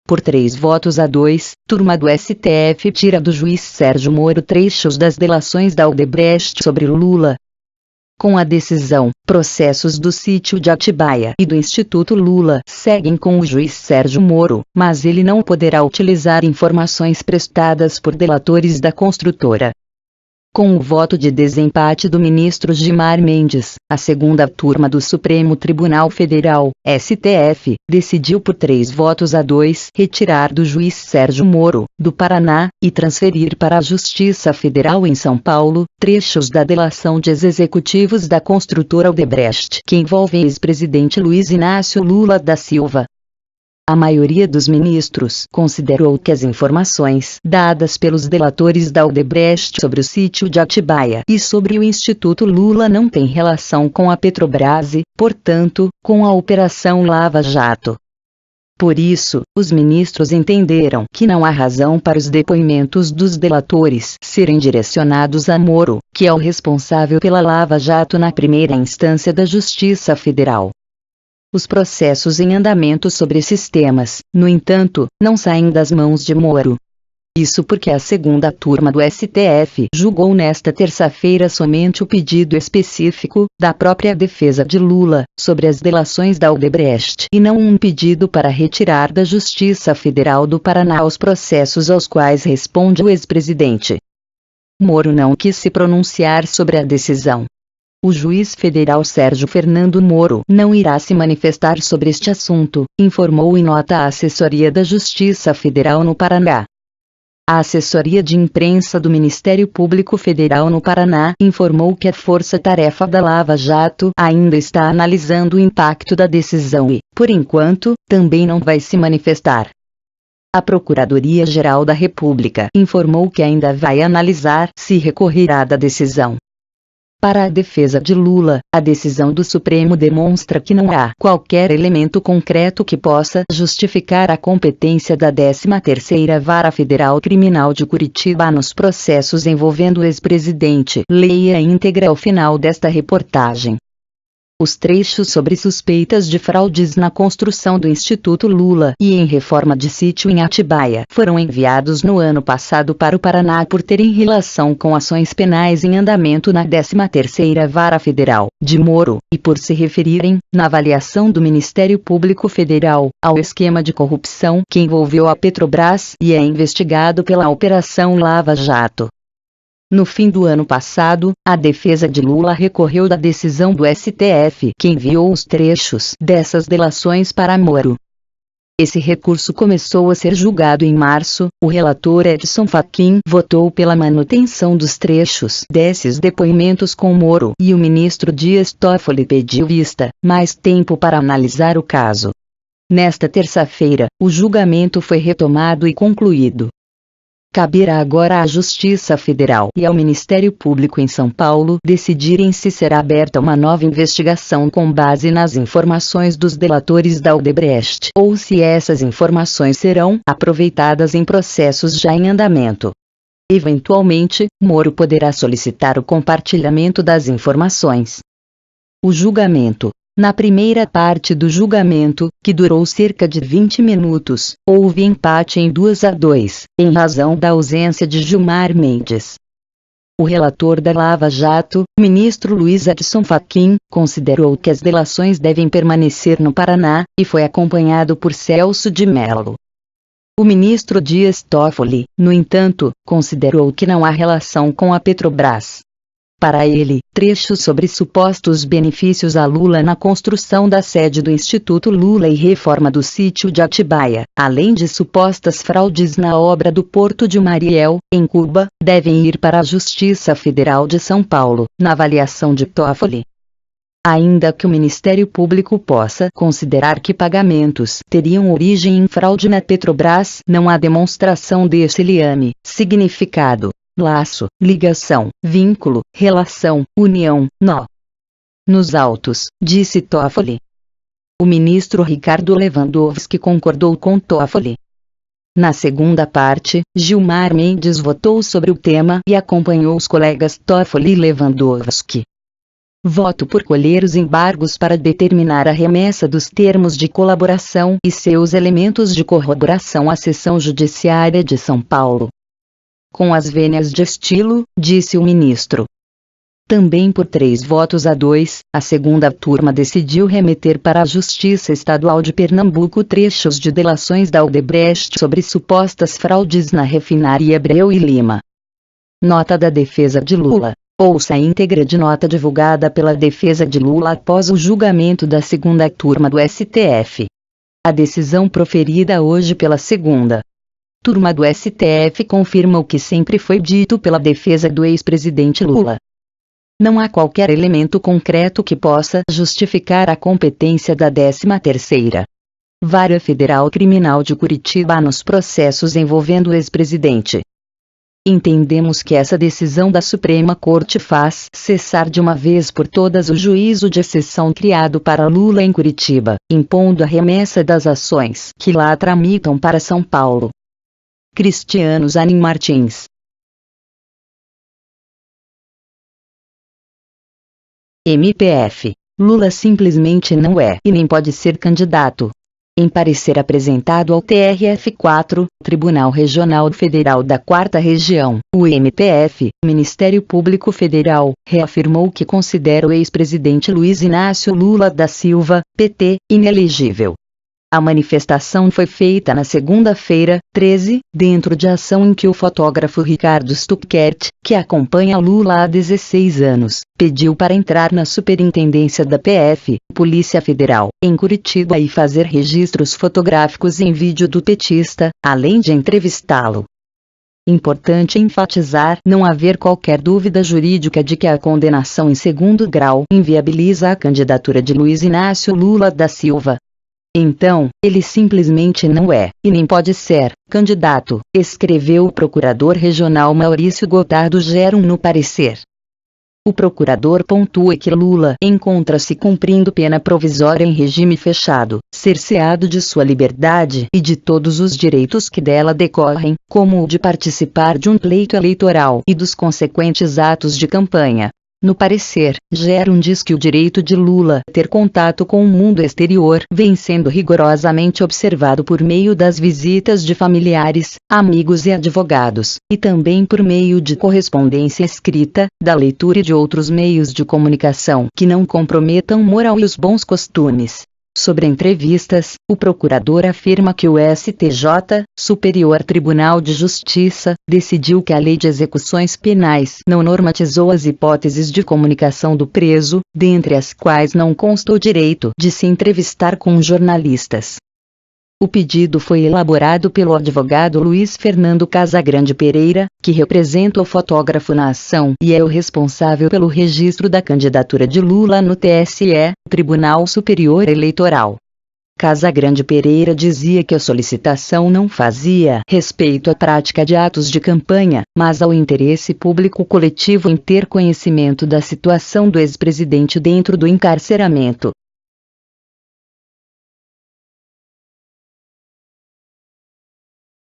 por 3 votos a 2, turma do STF tira do juiz Sérgio Moro trechos das delações da Odebrecht sobre Lula. Com a decisão, processos do sítio de Atibaia e do Instituto Lula seguem com o juiz Sérgio Moro, mas ele não poderá utilizar informações prestadas por delatores da construtora. Com o voto de desempate do ministro Gilmar Mendes, a segunda turma do Supremo Tribunal Federal, STF, decidiu por 3 votos a 2 retirar do juiz Sérgio Moro, do Paraná, e transferir para a Justiça Federal em São Paulo, trechos da delação de ex-executivos da construtora Odebrecht que envolvem ex-presidente Luiz Inácio Lula da Silva. A maioria dos ministros considerou que as informações dadas pelos delatores da Odebrecht sobre o sítio de Atibaia e sobre o Instituto Lula não têm relação com a Petrobras e, portanto, com a Operação Lava Jato. Por isso, os ministros entenderam que não há razão para os depoimentos dos delatores serem direcionados a Moro, que é o responsável pela Lava Jato na primeira instância da Justiça Federal. Os processos em andamento sobre esses temas, no entanto, não saem das mãos de Moro. Isso porque a segunda turma do STF julgou nesta terça-feira somente o pedido específico da própria defesa de Lula sobre as delações da Odebrecht e não um pedido para retirar da Justiça Federal do Paraná os processos aos quais responde o ex-presidente. Moro não quis se pronunciar sobre a decisão. O juiz federal Sérgio Fernando Moro não irá se manifestar sobre este assunto, informou em nota a assessoria da Justiça Federal no Paraná. A assessoria de imprensa do Ministério Público Federal no Paraná informou que a força-tarefa da Lava Jato ainda está analisando o impacto da decisão e, por enquanto, também não vai se manifestar. A Procuradoria-Geral da República informou que ainda vai analisar se recorrerá da decisão. Para a defesa de Lula, a decisão do Supremo demonstra que não há qualquer elemento concreto que possa justificar a competência da 13ª Vara Federal Criminal de Curitiba nos processos envolvendo o ex-presidente. Leia a íntegra ao final desta reportagem. Os trechos sobre suspeitas de fraudes na construção do Instituto Lula e em reforma de sítio em Atibaia foram enviados no ano passado para o Paraná por terem relação com ações penais em andamento na 13ª Vara Federal de Moro e por se referirem, na avaliação do Ministério Público Federal, ao esquema de corrupção que envolveu a Petrobras e é investigado pela Operação Lava Jato. No fim do ano passado, a defesa de Lula recorreu da decisão do STF que enviou os trechos dessas delações para Moro. Esse recurso começou a ser julgado em março. O relator Edson Fachin votou pela manutenção dos trechos desses depoimentos com Moro e o ministro Dias Toffoli pediu mais tempo para analisar o caso. Nesta terça-feira, o julgamento foi retomado e concluído. Caberá agora à Justiça Federal e ao Ministério Público em São Paulo decidirem se será aberta uma nova investigação com base nas informações dos delatores da Odebrecht ou se essas informações serão aproveitadas em processos já em andamento. Eventualmente, Moro poderá solicitar o compartilhamento das informações. O julgamento. Na primeira parte do julgamento, que durou cerca de 20 minutos, houve empate em 2-2, em razão da ausência de Gilmar Mendes. O relator da Lava Jato, ministro Luiz Edson Fachin, considerou que as delações devem permanecer no Paraná, e foi acompanhado por Celso de Mello. O ministro Dias Toffoli, no entanto, considerou que não há relação com a Petrobras. Para ele, trechos sobre supostos benefícios a Lula na construção da sede do Instituto Lula e reforma do sítio de Atibaia, além de supostas fraudes na obra do Porto de Mariel, em Cuba, devem ir para a Justiça Federal de São Paulo, na avaliação de Toffoli. Ainda que o Ministério Público possa considerar que pagamentos teriam origem em fraude na Petrobras, não há demonstração desse liame, significado, laço, ligação, vínculo, relação, união, nó. Nos autos, disse Toffoli. O ministro Ricardo Lewandowski concordou com Toffoli. Na segunda parte, Gilmar Mendes votou sobre o tema e acompanhou os colegas Toffoli e Lewandowski. Voto por colher os embargos para determinar a remessa dos termos de colaboração e seus elementos de corroboração à Seção Judiciária de São Paulo. Com as vênias de estilo, disse o ministro. Também por 3 votos a 2, a segunda turma decidiu remeter para a Justiça Estadual de Pernambuco trechos de delações da Odebrecht sobre supostas fraudes na refinaria Abreu e Lima. Nota da defesa de Lula. Ouça a íntegra de nota divulgada pela defesa de Lula após o julgamento da segunda turma do STF. A decisão proferida hoje pela segunda turma do STF confirma o que sempre foi dito pela defesa do ex-presidente Lula. Não há qualquer elemento concreto que possa justificar a competência da 13ª Vara Federal Criminal de Curitiba nos processos envolvendo o ex-presidente. Entendemos que essa decisão da Suprema Corte faz cessar de uma vez por todas o juízo de exceção criado para Lula em Curitiba, impondo a remessa das ações que lá tramitam para São Paulo. Cristiano Zanin Martins. MPF. Lula simplesmente não é e nem pode ser candidato. Em parecer apresentado ao TRF4, Tribunal Regional Federal da 4ª Região, o MPF, Ministério Público Federal, reafirmou que considera o ex-presidente Luiz Inácio Lula da Silva, PT, inelegível. A manifestação foi feita na segunda-feira, 13, dentro de ação em que o fotógrafo Ricardo Stuckert, que acompanha Lula há 16 anos, pediu para entrar na Superintendência da PF, Polícia Federal, em Curitiba e fazer registros fotográficos em vídeo do petista, além de entrevistá-lo. Importante enfatizar não haver qualquer dúvida jurídica de que a condenação em segundo grau inviabiliza a candidatura de Luiz Inácio Lula da Silva. Então, ele simplesmente não é, e nem pode ser, candidato, escreveu o procurador regional Maurício Gotardo Gerum no parecer. O procurador pontua que Lula encontra-se cumprindo pena provisória em regime fechado, cerceado de sua liberdade e de todos os direitos que dela decorrem, como o de participar de um pleito eleitoral e dos consequentes atos de campanha. No parecer, Gerum diz que o direito de Lula ter contato com o mundo exterior vem sendo rigorosamente observado por meio das visitas de familiares, amigos e advogados, e também por meio de correspondência escrita, da leitura e de outros meios de comunicação que não comprometam moral e os bons costumes. Sobre entrevistas, o procurador afirma que o STJ, Superior Tribunal de Justiça, decidiu que a Lei de Execuções Penais não normatizou as hipóteses de comunicação do preso, dentre as quais não consta o direito de se entrevistar com jornalistas. O pedido foi elaborado pelo advogado Luiz Fernando Casagrande Pereira, que representa o fotógrafo na ação e é o responsável pelo registro da candidatura de Lula no TSE, Tribunal Superior Eleitoral. Casagrande Pereira dizia que a solicitação não fazia respeito à prática de atos de campanha, mas ao interesse público coletivo em ter conhecimento da situação do ex-presidente dentro do encarceramento.